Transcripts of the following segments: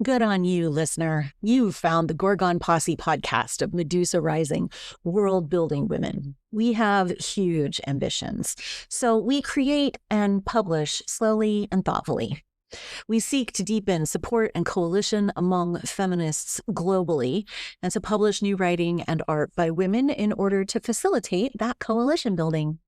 Good on you, listener. You've found the Gorgon Posse podcast of Medusa Rising world-building women. We have huge ambitions, so we create and publish slowly and thoughtfully. We seek to deepen support and coalition among feminists globally and to publish new writing and art by women in order to facilitate that coalition building.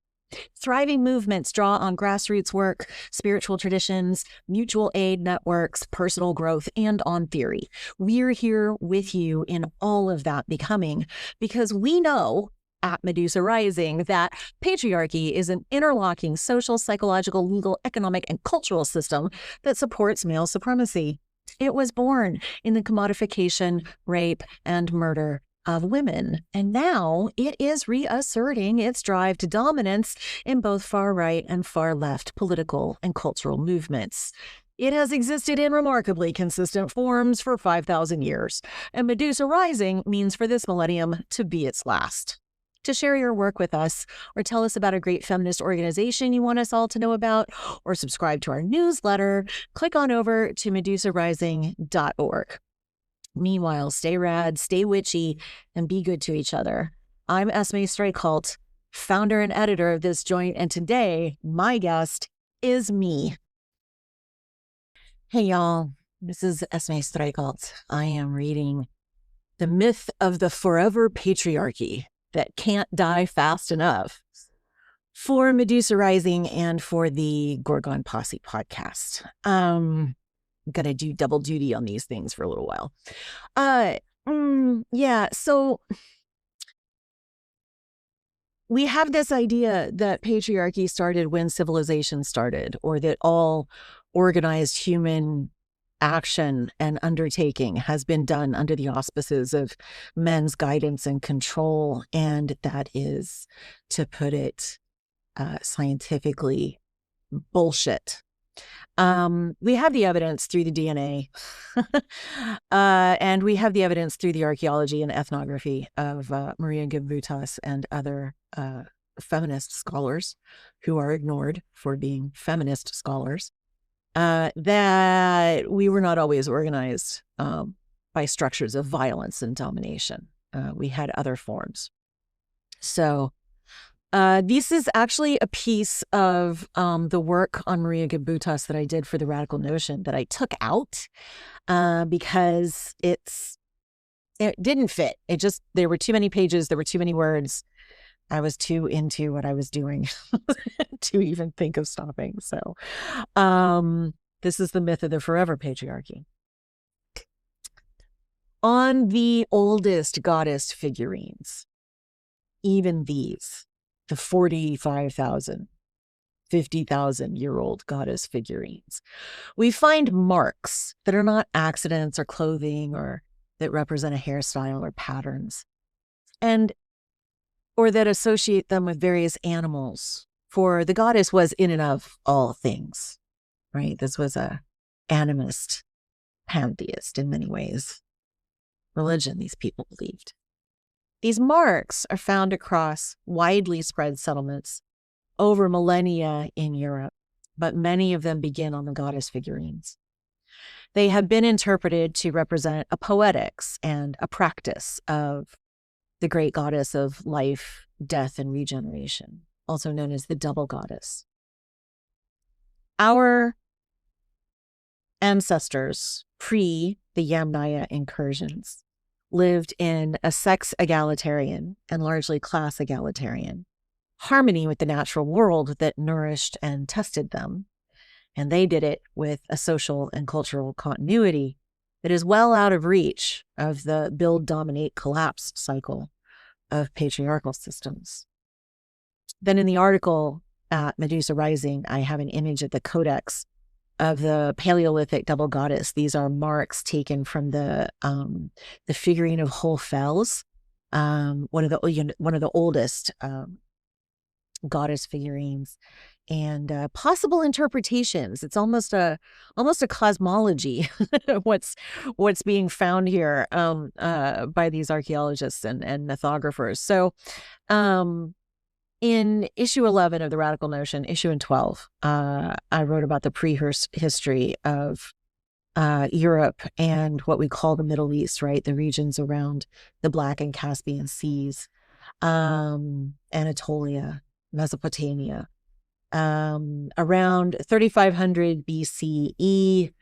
Thriving movements draw on grassroots work, spiritual traditions, mutual aid networks, personal growth, and on theory. We're here with you in all of that becoming because we know at Medusa Rising that patriarchy is an interlocking social, psychological, legal, economic, and cultural system that supports male supremacy. It was born in the commodification, rape, and murder of women, and now it is reasserting its drive to dominance in both far-right and far-left political and cultural movements. It has existed in remarkably consistent forms for 5,000 years, and Medusa Rising means for this millennium to be its last. To share your work with us, or tell us about a great feminist organization you want us all to know about, or subscribe to our newsletter, click on over to medusarising.org. Meanwhile, stay rad, stay witchy, and be good to each other. I'm Esmée Streachailt, founder and editor of this joint, and today, my guest is me. Hey, y'all. This is Esmée Streachailt. I am reading The Myth of the Forever Patriarchy That Can't Die Fast Enough for Medusa Rising and for the Gorgon Posse podcast. Going to do double duty on these things for a little while. So we have this idea that patriarchy started when civilization started, or that all organized human action and undertaking has been done under the auspices of men's guidance and control, and that is, to put it scientifically, bullshit. We have the evidence through the DNA, and we have the evidence through the archaeology and ethnography of Maria Gimbutas and other feminist scholars who are ignored for being feminist scholars, that we were not always organized by structures of violence and domination. We had other forms. So this is actually a piece of the work on Maria Gimbutas that I did for the Radical Notion that I took out because it didn't fit. There were too many pages, there were too many words. I was too into what I was doing to even think of stopping. So this is the myth of the forever patriarchy. On the oldest goddess figurines, even these, the 45,000, 50,000-year-old goddess figurines, we find marks that are not accidents or clothing or that represent a hairstyle or patterns, or that associate them with various animals. For the goddess was in and of all things, right? This was a animist, pantheist in many ways. Religion, these people believed. These marks are found across widely spread settlements over millennia in Europe, but many of them begin on the goddess figurines. They have been interpreted to represent a poetics and a practice of the great goddess of life, death, and regeneration, also known as the double goddess. Our ancestors, pre the Yamnaya incursions, lived in a sex egalitarian and largely class egalitarian harmony with the natural world that nourished and tested them. And they did it with a social and cultural continuity that is well out of reach of the build, dominate, collapse cycle of patriarchal systems. Then in the article at Medusa Rising, I have an image of the codex of the Paleolithic double goddess. These are marks taken from the figurine of Holfels, one of the oldest goddess figurines, and possible interpretations. It's almost a cosmology. what's being found here by these archaeologists and ethographers. So In issue 11 of the Radical Notion, issue in 12, I wrote about the prehistory of Europe and what we call the Middle East, right? The regions around the Black and Caspian Seas, Anatolia, Mesopotamia. Around 3500 BCE,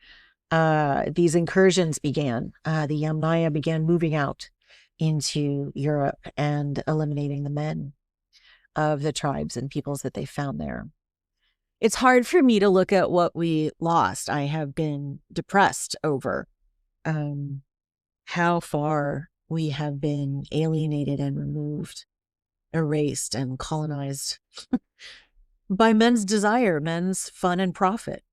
these incursions began. The Yamnaya began moving out into Europe and eliminating the men of the tribes and peoples that they found there. It's hard for me to look at what we lost. I have been depressed over how far we have been alienated and removed, erased and colonized by men's desire, men's fun and profit.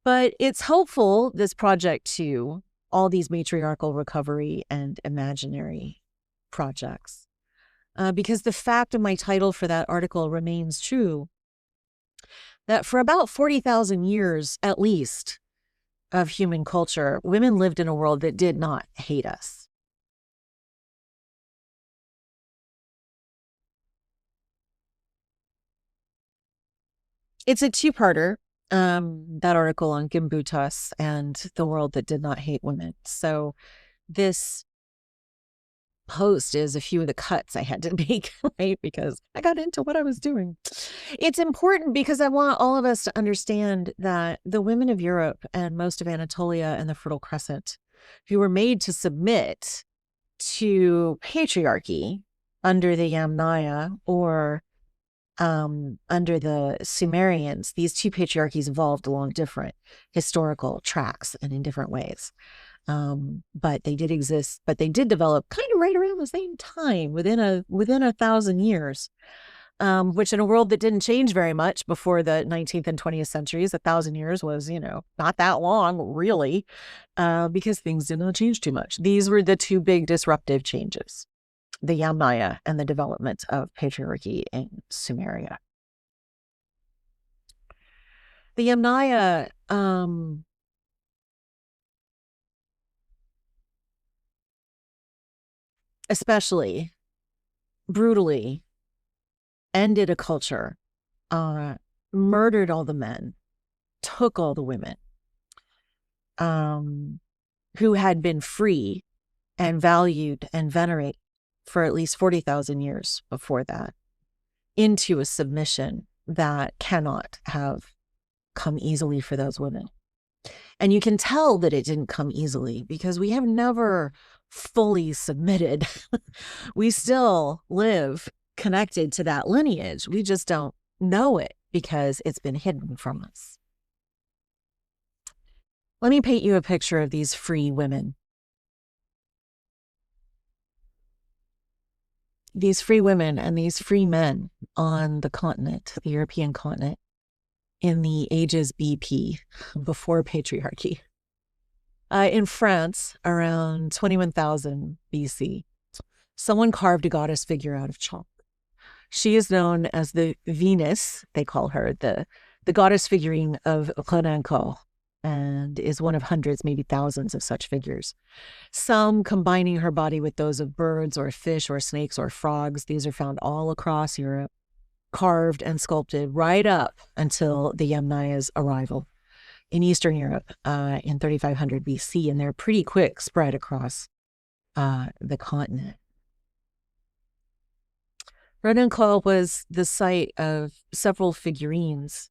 But it's hopeful, this project too, all these matriarchal recovery and imaginary projects. Because the fact of my title for that article remains true, that for about 40,000 years, at least, of human culture, women lived in a world that did not hate us. It's a two-parter, that article on Gimbutas and the world that did not hate women. So this post is a few of the cuts I had to make, right? Because I got into what I was doing. It's important because I want all of us to understand that the women of Europe and most of Anatolia and the Fertile Crescent, who were made to submit to patriarchy under the Yamnaya or under the Sumerians, these two patriarchies evolved along different historical tracks and in different ways. But they did exist, but they did develop kind of right around the same time, within 1,000 years, which in a world that didn't change very much before the 19th and 20th centuries, 1,000 years was, not that long, really, because things did not change too much. These were the two big disruptive changes, the Yamnaya and the development of patriarchy in Sumeria. The Yamnaya, especially brutally ended a culture, murdered all the men, took all the women, who had been free and valued and venerated for at least 40,000 years before that, into a submission that cannot have come easily for those women. And you can tell that it didn't come easily because we have never fully submitted. We still live connected to that lineage. We just don't know it because it's been hidden from us. Let me paint you a picture of these free women. These free women and these free men on the continent, the European continent, in the ages BP, before patriarchy. In France, around 21,000 BC, someone carved a goddess figure out of chalk. She is known as the Venus, they call her, the goddess figurine of Renancourt, and is one of hundreds, maybe thousands of such figures. Some combining her body with those of birds or fish or snakes or frogs. These are found all across Europe, carved and sculpted right up until the Yamnaya's arrival in Eastern Europe in 3500 BC, and they're pretty quick spread across the continent. Renancourt was the site of several figurines.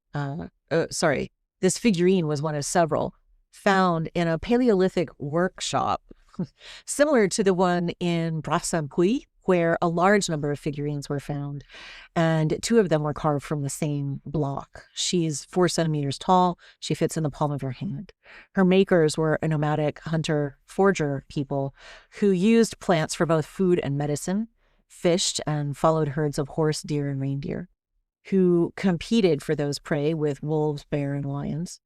This figurine was one of several found in a Paleolithic workshop, similar to the one in Bras-Saint-Puy, where a large number of figurines were found, and two of them were carved from the same block. She's 4 centimeters tall. She fits in the palm of your hand. Her makers were a nomadic hunter-forger people who used plants for both food and medicine, fished and followed herds of horse, deer, and reindeer, who competed for those prey with wolves, bear, and lions.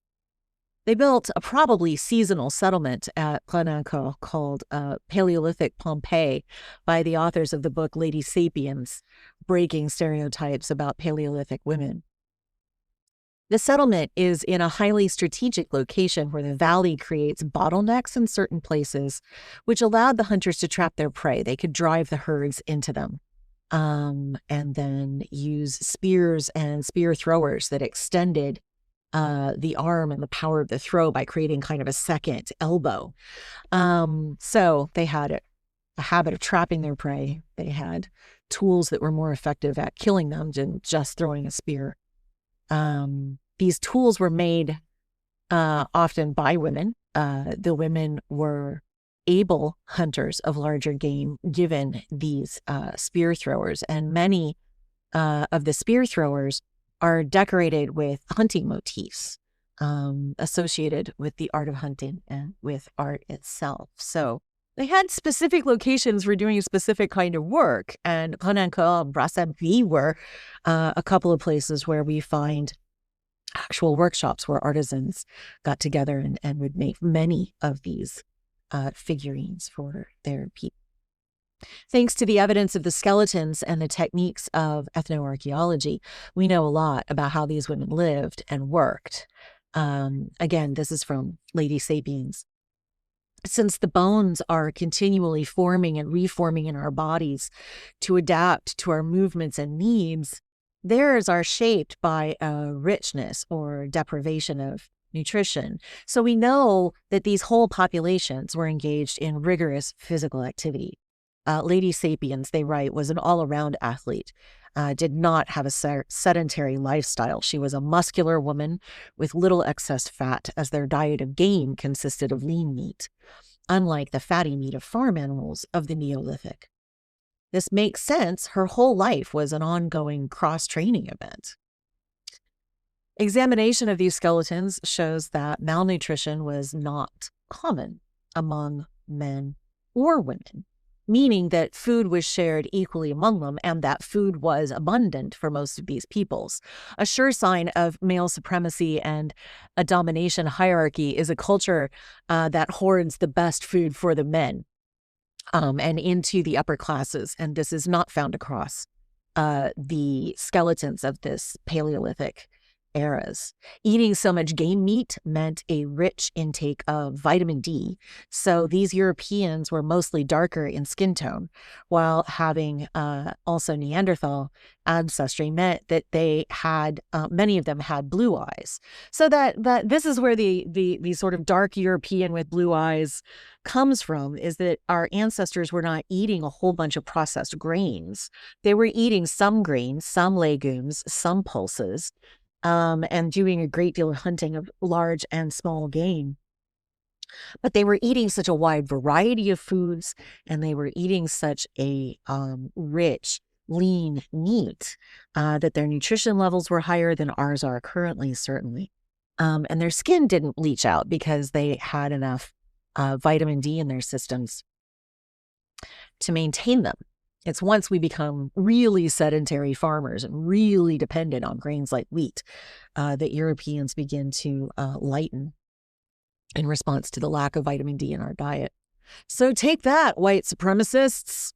They built a probably seasonal settlement at Renancourt called Paleolithic Pompeii by the authors of the book Lady Sapiens, Breaking Stereotypes About Paleolithic Women. The settlement is in a highly strategic location where the valley creates bottlenecks in certain places, which allowed the hunters to trap their prey. They could drive the herds into them. and then use spears and spear throwers that extended the arm and the power of the throw by creating kind of a second elbow. So they had a habit of trapping their prey. They had tools that were more effective at killing them than just throwing a spear. These tools were made often by women. The women were able hunters of larger game given these spear throwers, and many of the spear throwers are decorated with hunting motifs associated with the art of hunting and with art itself. So they had specific locations for doing a specific kind of work, and Conancourt and Brassaby were a couple of places where we find actual workshops where artisans got together and would make many of these figurines for their people. Thanks to the evidence of the skeletons and the techniques of ethnoarchaeology, we know a lot about how these women lived and worked. Again, this is from Lady Sapiens. Since the bones are continually forming and reforming in our bodies to adapt to our movements and needs, theirs are shaped by a richness or deprivation of nutrition. So we know that these whole populations were engaged in rigorous physical activity. Lady Sapiens, they write, was an all-around athlete, did not have a sedentary lifestyle. She was a muscular woman with little excess fat, as their diet of game consisted of lean meat, unlike the fatty meat of farm animals of the Neolithic. This makes sense. Her whole life was an ongoing cross-training event. Examination of these skeletons shows that malnutrition was not common among men or women, meaning that food was shared equally among them and that food was abundant for most of these peoples. A sure sign of male supremacy and a domination hierarchy is a culture that hoards the best food for the men and into the upper classes. And this is not found across the skeletons of this Paleolithic eras. Eating so much game meat meant a rich intake of vitamin D. So these Europeans were mostly darker in skin tone, while having also Neanderthal ancestry meant that they had, many of them had blue eyes. So that this is where the sort of dark European with blue eyes comes from, is that our ancestors were not eating a whole bunch of processed grains. They were eating some grains, some legumes, some pulses, and doing a great deal of hunting of large and small game. But they were eating such a wide variety of foods, and they were eating such a rich, lean meat that their nutrition levels were higher than ours are currently, certainly. And their skin didn't bleach out because they had enough vitamin D in their systems to maintain them. It's once we become really sedentary farmers and really dependent on grains like wheat that Europeans begin to lighten in response to the lack of vitamin D in our diet. So take that, white supremacists.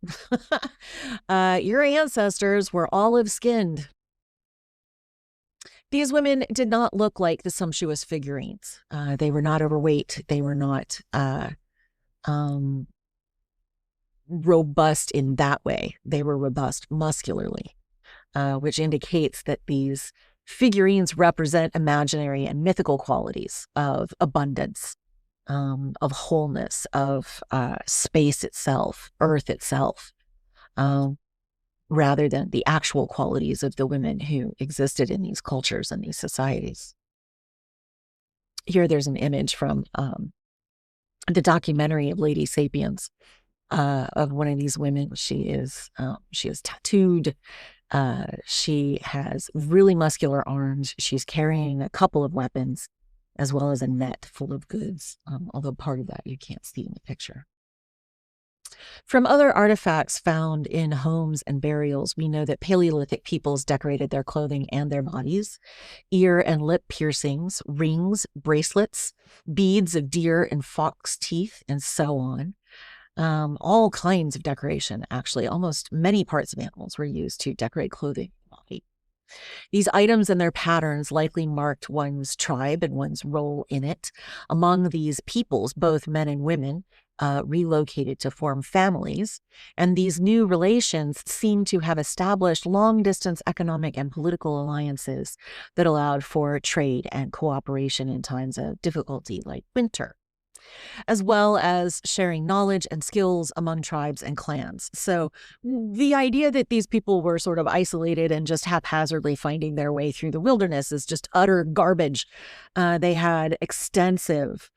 Your ancestors were olive-skinned. These women did not look like the sumptuous figurines. They were not overweight. They were not robust in that way. They were robust muscularly, which indicates that these figurines represent imaginary and mythical qualities of abundance, of wholeness, of space itself, earth itself, rather than the actual qualities of the women who existed in these cultures and these societies. Here there's an image from the documentary of Lady Sapiens, of one of these women. She is tattooed. She has really muscular arms. She's carrying a couple of weapons, as well as a net full of goods, although part of that you can't see in the picture. From other artifacts found in homes and burials, we know that Paleolithic peoples decorated their clothing and their bodies. Ear and lip piercings, rings, bracelets, beads of deer and fox teeth, and so on. All kinds of decoration, actually. Almost many parts of animals were used to decorate clothing. These items and their patterns likely marked one's tribe and one's role in it. Among these peoples, both men and women, relocated to form families. And these new relations seem to have established long-distance economic and political alliances that allowed for trade and cooperation in times of difficulty like winter, as well as sharing knowledge and skills among tribes and clans. So the idea that these people were sort of isolated and just haphazardly finding their way through the wilderness is just utter garbage. They had extensive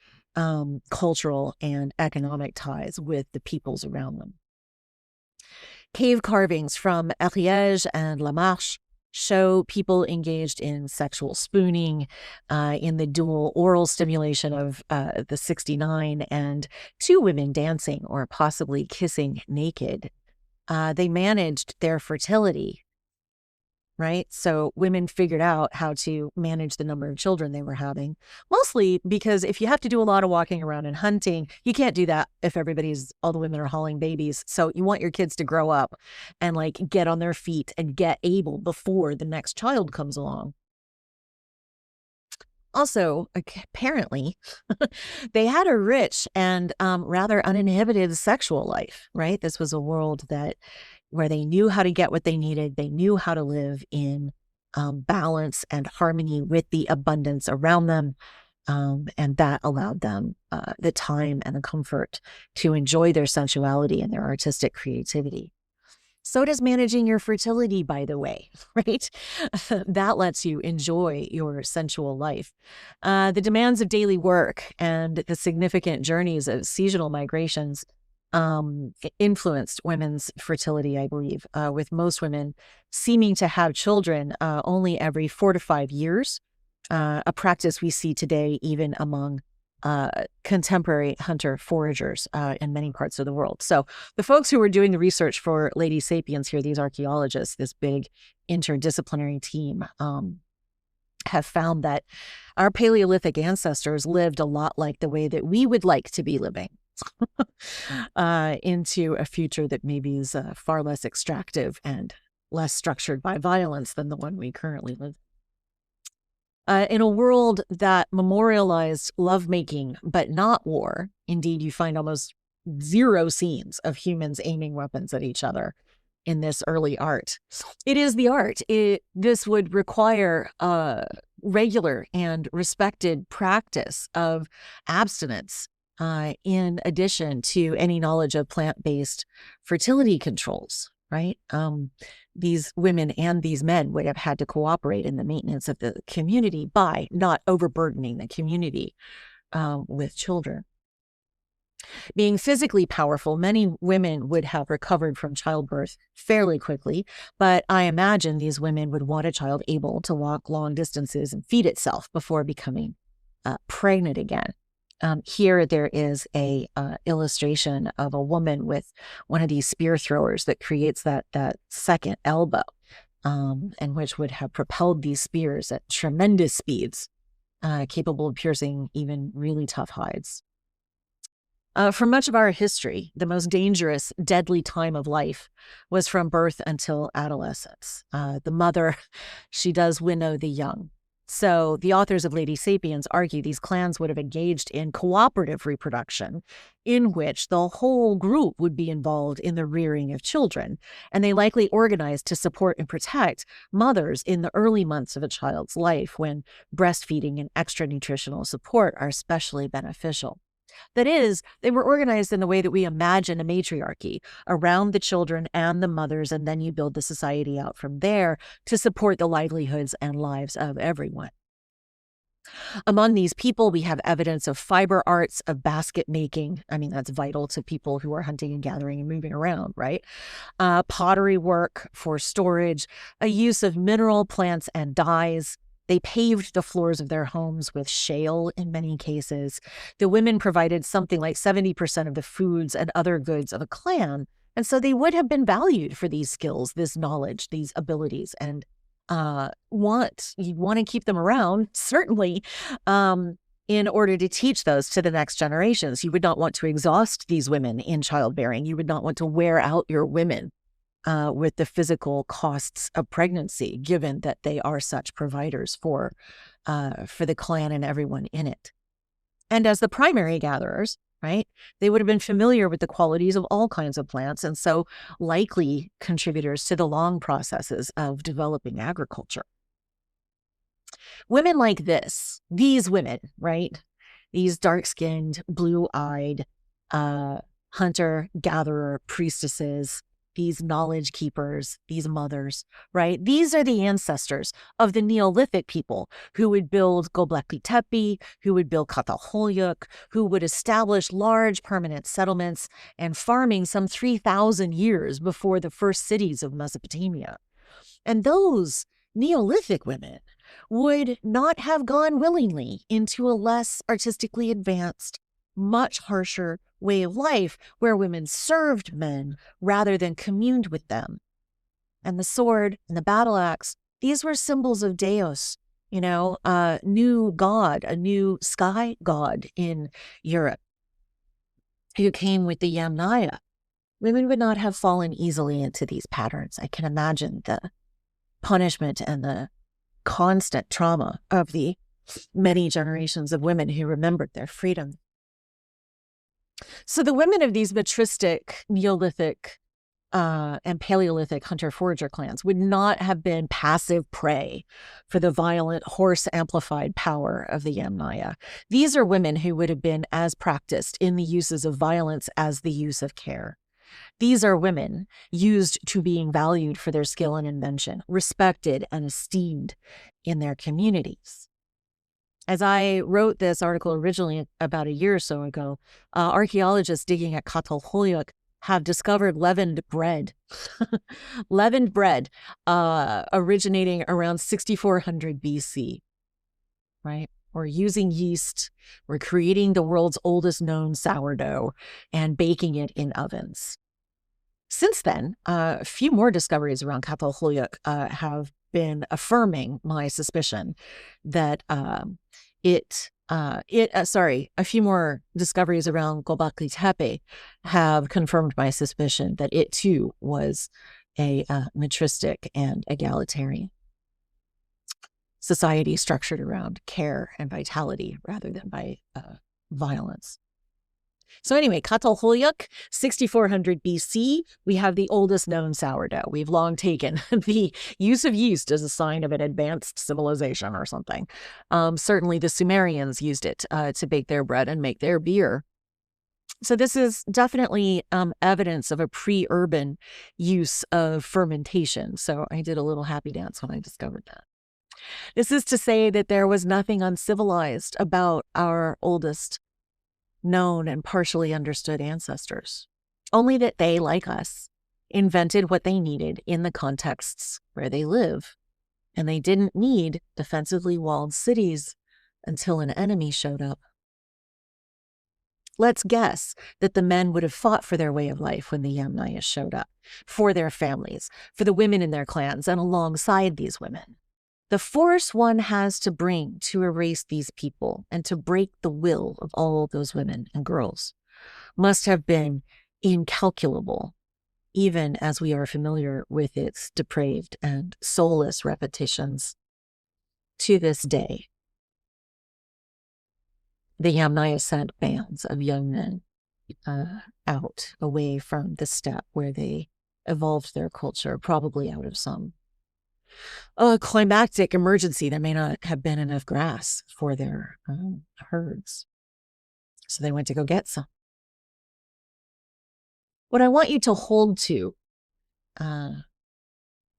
cultural and economic ties with the peoples around them. Cave carvings from Ariège and La Marche show people engaged in sexual spooning, in the dual oral stimulation of the 69, and two women dancing or possibly kissing naked. They managed their fertility, right? So women figured out how to manage the number of children they were having, mostly because if you have to do a lot of walking around and hunting, you can't do that if all the women are hauling babies. So you want your kids to grow up and like get on their feet and get able before the next child comes along. Also, apparently, they had a rich and rather uninhibited sexual life, right? This was a world where they knew how to get what they needed. They knew how to live in balance and harmony with the abundance around them. And that allowed them the time and the comfort to enjoy their sensuality and their artistic creativity. So does managing your fertility, by the way, right? That lets you enjoy your sensual life. The demands of daily work and the significant journeys of seasonal migrations influenced women's fertility, I believe, with most women seeming to have children only every 4 to 5 years, a practice we see today even among contemporary hunter-foragers in many parts of the world. So the folks who were doing the research for Lady Sapiens here, these archaeologists, this big interdisciplinary team, have found that our Paleolithic ancestors lived a lot like the way that we would like to be living into a future that maybe is far less extractive and less structured by violence than the one we currently live. In a world that memorialized lovemaking, but not war, indeed, you find almost zero scenes of humans aiming weapons at each other in this early art. It is the art. This would require regular and respected practice of abstinence in addition to any knowledge of plant-based fertility controls, right? These women and these men would have had to cooperate in the maintenance of the community by not overburdening the community with children. Being physically powerful, many women would have recovered from childbirth fairly quickly, but I imagine these women would want a child able to walk long distances and feed itself before becoming pregnant again. Here there is a illustration of a woman with one of these spear throwers that creates that second elbow, and which would have propelled these spears at tremendous speeds, capable of piercing even really tough hides. For much of our history, the most dangerous, deadly time of life was from birth until adolescence. The mother, she does winnow the young. So the authors of Lady Sapiens argue these clans would have engaged in cooperative reproduction in which the whole group would be involved in the rearing of children, and they likely organized to support and protect mothers in the early months of a child's life when breastfeeding and extra nutritional support are especially beneficial. That is, they were organized in the way that we imagine a matriarchy, around the children and the mothers, and then you build the society out from there to support the livelihoods and lives of everyone. Among these people, we have evidence of fiber arts, of basket making. I mean, that's vital to people who are hunting and gathering and moving around, right? Pottery work for storage, a use of mineral plants and dyes. They paved the floors of their homes with shale in many cases. The women provided something like 70% of the foods and other goods of a clan. And so they would have been valued for these skills, this knowledge, these abilities, and you want to keep them around, certainly, in order to teach those to the next generations. You would not want to exhaust these women in childbearing. You would not want to wear out your women with the physical costs of pregnancy, given that they are such providers for the clan and everyone in it. And as the primary gatherers, right? They would have been familiar with the qualities of all kinds of plants, and so likely contributors to the long processes of developing agriculture. Women like these women, right? These dark-skinned, blue-eyed, hunter-gatherer priestesses, these knowledge keepers, these mothers, right? These are the ancestors of the Neolithic people who would build Göbekli Tepe, who would build Çatalhöyük, who would establish large permanent settlements and farming some 3,000 years before the first cities of Mesopotamia. And those Neolithic women would not have gone willingly into a less artistically advanced, much harsher way of life where women served men rather than communed with them. And the sword and the battle axe, these were symbols of Deus, a new god, a new sky god in Europe who came with the Yamnaya. Women would not have fallen easily into these patterns. I can imagine the punishment and the constant trauma of the many generations of women who remembered their freedom. So the women of these matristic, Neolithic, and Paleolithic hunter-forager clans would not have been passive prey for the violent, horse-amplified power of the Yamnaya. These are women who would have been as practiced in the uses of violence as the use of care. These are women used to being valued for their skill and invention, respected and esteemed in their communities. As I wrote this article originally about a year or so ago, archaeologists digging at Çatalhöyük have discovered leavened bread, leavened bread originating around 6400 BC, right? We're using yeast, we're creating the world's oldest known sourdough and baking it in ovens. Since then, a few more discoveries around Çatalhöyük have been affirming my suspicion that a few more discoveries around Göbekli Tepe have confirmed my suspicion that it too was a matristic and egalitarian society structured around care and vitality rather than by violence. So anyway, Çatalhöyük, 6400 BC, we have the oldest known sourdough. We've long taken the use of yeast as a sign of an advanced civilization or something. Certainly the Sumerians used it to bake their bread and make their beer. So this is definitely evidence of a pre-urban use of fermentation. So I did a little happy dance when I discovered that. This is to say that there was nothing uncivilized about our oldest known and partially understood ancestors, only that they, like us, invented what they needed in the contexts where they live, and they didn't need defensively walled cities until an enemy showed up. Let's guess that the men would have fought for their way of life when the Yamnaya showed up, for their families, for the women in their clans, and alongside these women. The force one has to bring to erase these people and to break the will of all those women and girls must have been incalculable, even as we are familiar with its depraved and soulless repetitions to this day. The Yamnaya sent bands of young men out, away from the steppe where they evolved their culture, probably out of some climactic emergency. There may not have been enough grass for their herds. So they went to go get some. What I want you to hold to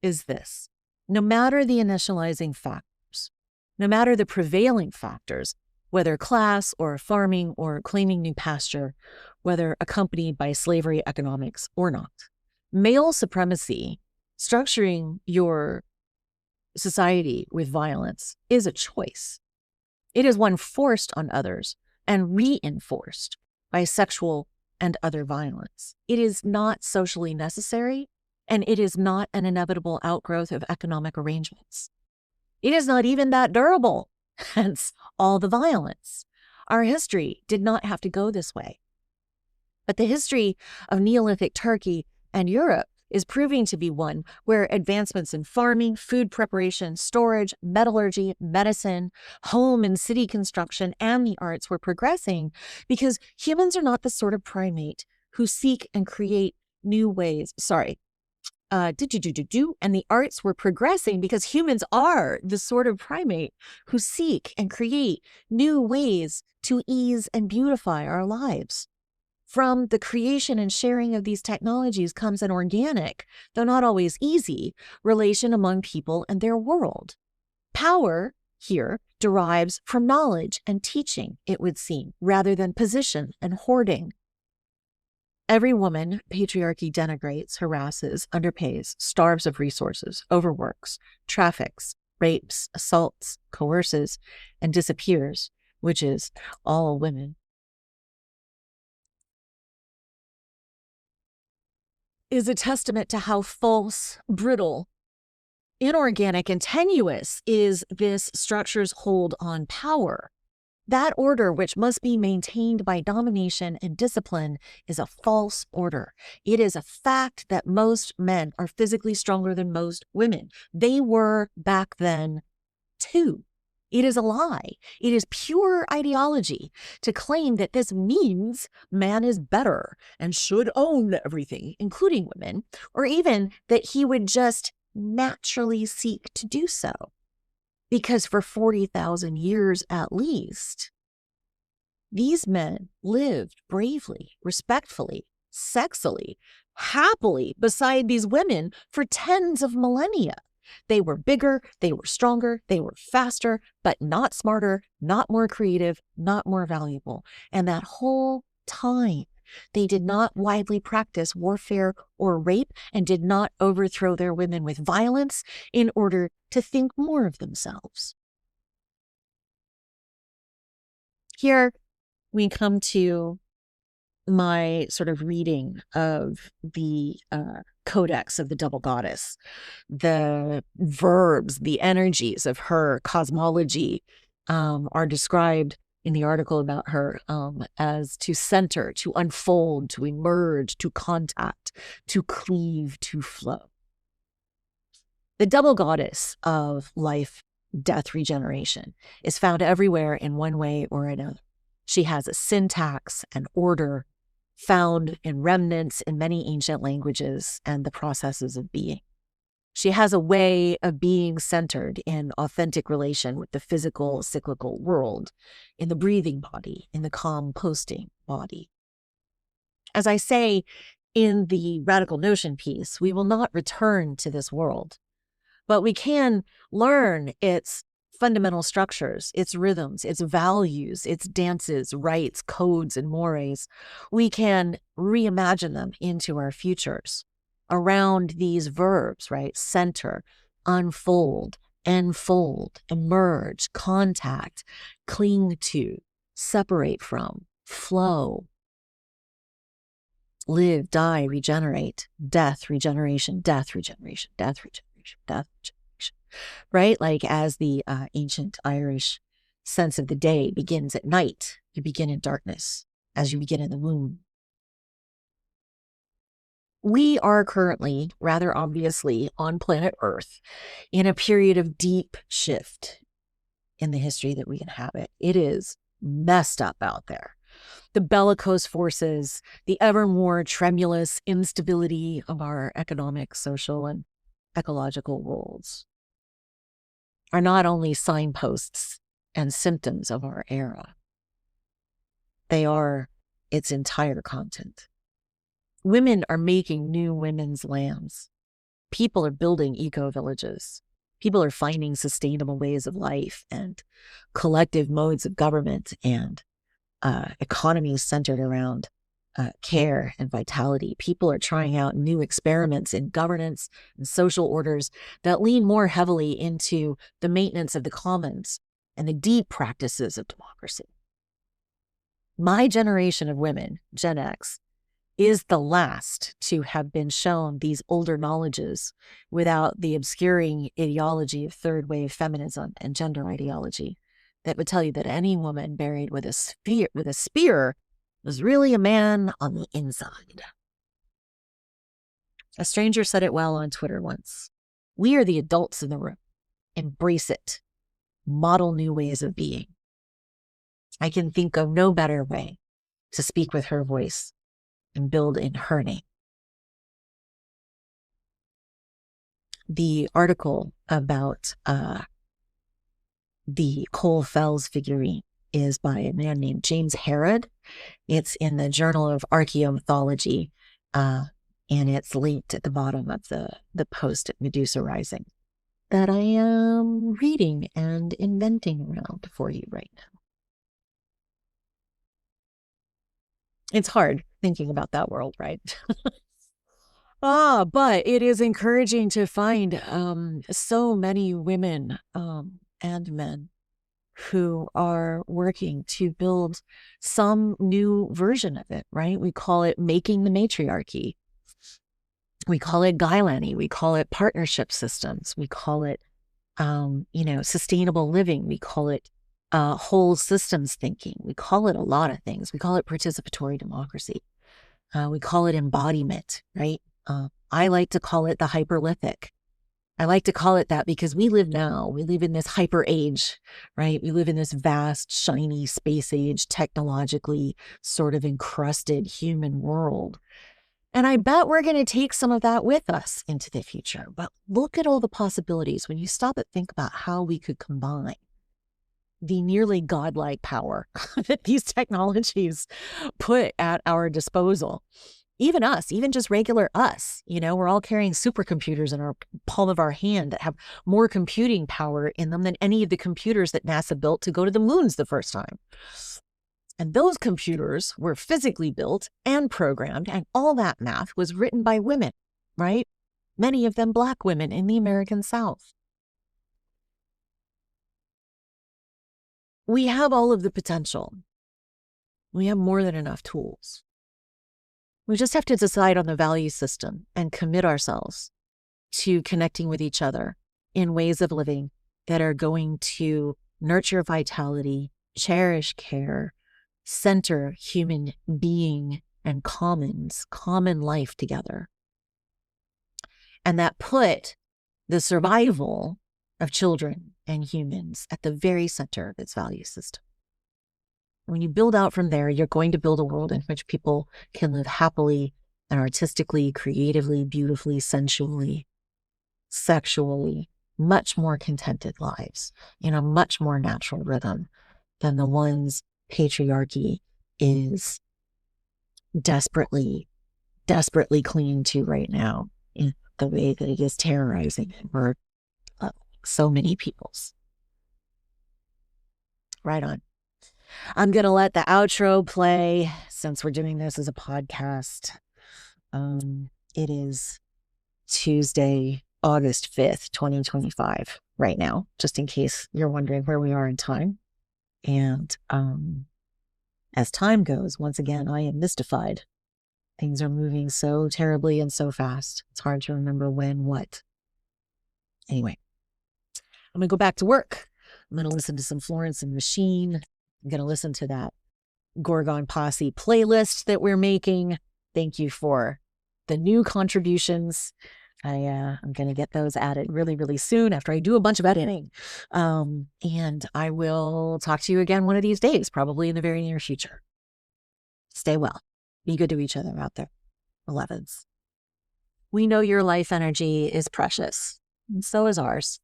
is this. No matter the initializing factors, no matter the prevailing factors, whether class or farming or claiming new pasture, whether accompanied by slavery economics or not, male supremacy, structuring your society with violence, is a choice. It is one forced on others and reinforced by sexual and other violence. It is not socially necessary, and it is not an inevitable outgrowth of economic arrangements. It is not even that durable, hence all the violence. Our history did not have to go this way. But the history of Neolithic Turkey and Europe is proving to be one where advancements in farming, food preparation, storage, metallurgy, medicine, home and city construction, and the arts were progressing because humans are not the sort of primate who seek and create new ways. And the arts were progressing because humans are the sort of primate who seek and create new ways to ease and beautify our lives. From the creation and sharing of these technologies comes an organic, though not always easy, relation among people and their world. Power here derives from knowledge and teaching, it would seem, rather than position and hoarding. Every woman patriarchy denigrates, harasses, underpays, starves of resources, overworks, traffics, rapes, assaults, coerces, and disappears, which is all women, is a testament to how false, brittle, inorganic, and tenuous is this structure's hold on power. That order, which must be maintained by domination and discipline, is a false order. It is a fact that most men are physically stronger than most women. They were back then too. It is a lie. It is pure ideology to claim that this means man is better and should own everything, including women, or even that he would just naturally seek to do so. Because for 40,000 years at least, these men lived bravely, respectfully, sexily, happily beside these women for tens of millennia. They were bigger, they were stronger, they were faster, but not smarter, not more creative, not more valuable. And that whole time, they did not widely practice warfare or rape and did not overthrow their women with violence in order to think more of themselves. Here we come to my sort of reading of the codex of the double goddess. The verbs, the energies of her cosmology are described in the article about her as to center, to unfold, to emerge, to contact, to cleave, to flow. The double goddess of life, death, regeneration is found everywhere in one way or another. She has a syntax and order found in remnants in many ancient languages and the processes of being. She has a way of being centered in authentic relation with the physical, cyclical world, in the breathing body, in the composting body. As I say in the Radical Notion piece, we will not return to this world, but we can learn its fundamental structures, its rhythms, its values, its dances, rites, codes, and mores. We can reimagine them into our futures around these verbs, right? Center, unfold, enfold, emerge, contact, cling to, separate from, flow, live, die, regenerate, death, regeneration, death, regeneration, death, regeneration, death, regeneration. Right? Like as the ancient Irish sense of the day begins at night, you begin in darkness as you begin in the womb. We are currently, rather obviously, on planet Earth in a period of deep shift in the history that we inhabit. It is messed up out there. The bellicose forces, the ever more tremulous instability of our economic, social, and ecological worlds are not only signposts and symptoms of our era, they are its entire content. Women are making new women's lands. People are building eco-villages. People are finding sustainable ways of life and collective modes of government and economies centered around care and vitality. People are trying out new experiments in governance and social orders that lean more heavily into the maintenance of the commons and the deep practices of democracy. My generation of women, Gen X, is the last to have been shown these older knowledges without the obscuring ideology of third wave feminism and gender ideology that would tell you that any woman buried with a spear was really a man on the inside. A stranger said it well on Twitter once. We are the adults in the room. Embrace it. Model new ways of being. I can think of no better way to speak with her voice and build in her name. The article about the Cole Fells figurine is by a man named James Harrod. It's in the Journal of Archaeomythology, and it's linked at the bottom of the post at Medusa Rising that I am reading and inventing around for you right now. It's hard thinking about that world, right? But it is encouraging to find so many women and men who are working to build some new version of it, right? We call it making the matriarchy. We call it Gailani. We call it partnership systems. We call it, sustainable living. We call it whole systems thinking. We call it a lot of things. We call it participatory democracy. We call it embodiment, right? I like to call it the hyperlithic. I like to call it that because we live now. We live in this hyper age, right? We live in this vast, shiny space age, technologically sort of encrusted human world. And I bet we're going to take some of that with us into the future. But look at all the possibilities when you stop and think about how we could combine the nearly godlike power that these technologies put at our disposal. Even us, even just regular us, we're all carrying supercomputers in our palm of our hand that have more computing power in them than any of the computers that NASA built to go to the moons the first time. And those computers were physically built and programmed, and all that math was written by women, right? Many of them Black women in the American South. We have all of the potential. We have more than enough tools. We just have to decide on the value system and commit ourselves to connecting with each other in ways of living that are going to nurture vitality, cherish care, center human being and common life together. And that put the survival of children and humans at the very center of its value system. When you build out from there, you're going to build a world in which people can live happily and artistically, creatively, beautifully, sensually, sexually, much more contented lives in a much more natural rhythm than the ones patriarchy is desperately clinging to right now in the way that it is terrorizing for so many peoples. Right on. I'm going to let the outro play since we're doing this as a podcast. It is Tuesday, August 5th, 2025 right now, just in case you're wondering where we are in time. And as time goes, once again, I am mystified. Things are moving so terribly and so fast. It's hard to remember when, what. Anyway, I'm going to go back to work. I'm going to listen to some Florence and Machine. I'm going to listen to that Gorgon Posse playlist that we're making. Thank you for the new contributions. I'm going to get those added really, really soon after I do a bunch of editing. And I will talk to you again one of these days, probably in the very near future. Stay well. Be good to each other out there, 11s. We know your life energy is precious, and so is ours.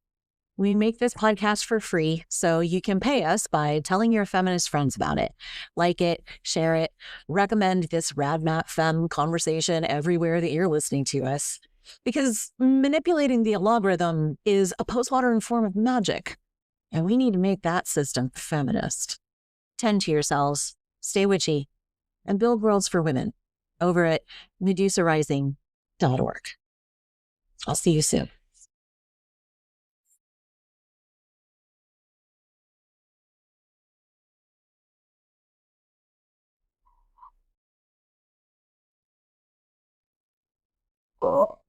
We make this podcast for free, so you can pay us by telling your feminist friends about it. Like it, share it, recommend this RadMat Femme conversation everywhere that you're listening to us. Because manipulating the algorithm is a postmodern form of magic, and we need to make that system feminist. Tend to yourselves, stay witchy, and build worlds for women over at medusarising.org. I'll see you soon. Oh.